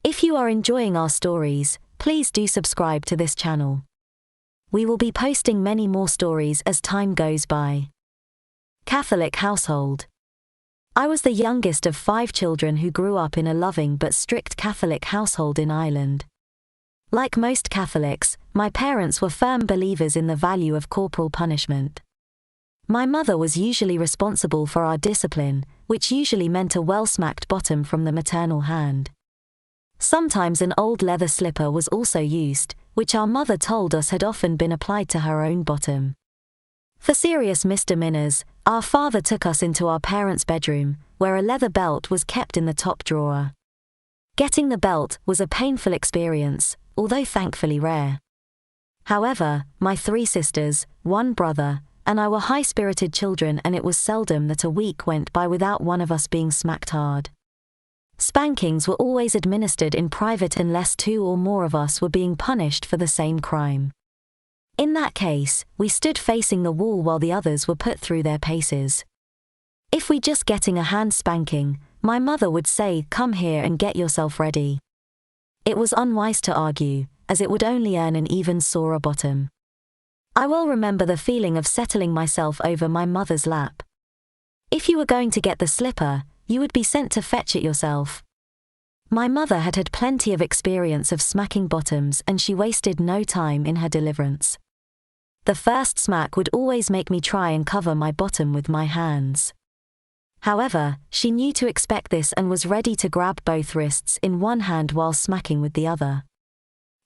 If you are enjoying our stories, please do subscribe to this channel. We will be posting many more stories as time goes by. Catholic household. I was the youngest of 5 children who grew up in a loving but strict Catholic household in Ireland. Like most Catholics, my parents were firm believers in the value of corporal punishment. My mother was usually responsible for our discipline, which usually meant a well-smacked bottom from the maternal hand. Sometimes an old leather slipper was also used, which our mother told us had often been applied to her own bottom. For serious misdemeanors, our father took us into our parents' bedroom, where a leather belt was kept in the top drawer. Getting the belt was a painful experience, although thankfully rare. However, my 3 sisters, 1 brother, and I were high-spirited children, and it was seldom that a week went by without one of us being smacked hard. Spankings were always administered in private unless 2 or more of us were being punished for the same crime. In that case, we stood facing the wall while the others were put through their paces. If we just getting a hand spanking, my mother would say, "Come here and get yourself ready." It was unwise to argue, as it would only earn an even sorer bottom. I well remember the feeling of settling myself over my mother's lap. If you were going to get the slipper, you would be sent to fetch it yourself. My mother had had plenty of experience of smacking bottoms, and she wasted no time in her deliverance. The first smack would always make me try and cover my bottom with my hands. However, she knew to expect this and was ready to grab both wrists in one hand while smacking with the other.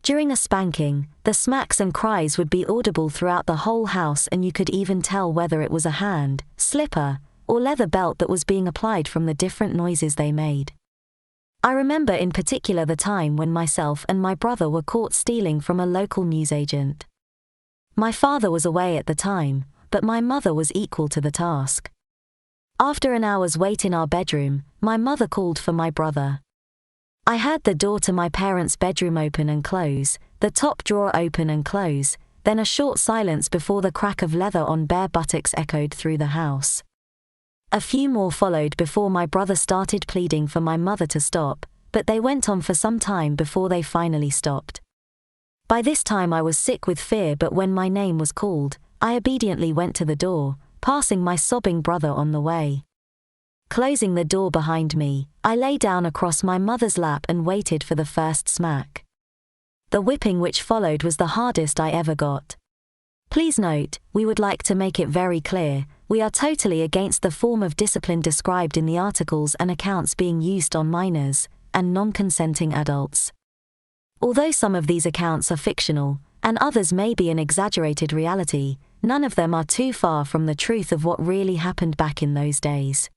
During a spanking, the smacks and cries would be audible throughout the whole house, and you could even tell whether it was a hand, slipper, or leather belt that was being applied from the different noises they made. I remember in particular the time when myself and my brother were caught stealing from a local newsagent. My father was away at the time, but my mother was equal to the task. After an hour's wait in our bedroom, my mother called for my brother. I heard the door to my parents' bedroom open and close, the top drawer open and close, then a short silence before the crack of leather on bare buttocks echoed through the house. A few more followed before my brother started pleading for my mother to stop, but they went on for some time before they finally stopped. By this time I was sick with fear, but when my name was called, I obediently went to the door, passing my sobbing brother on the way. Closing the door behind me, I lay down across my mother's lap and waited for the first smack. The whipping which followed was the hardest I ever got. Please note, we would like to make it very clear, we are totally against the form of discipline described in the articles and accounts being used on minors and non-consenting adults. Although some of these accounts are fictional, and others may be an exaggerated reality, none of them are too far from the truth of what really happened back in those days.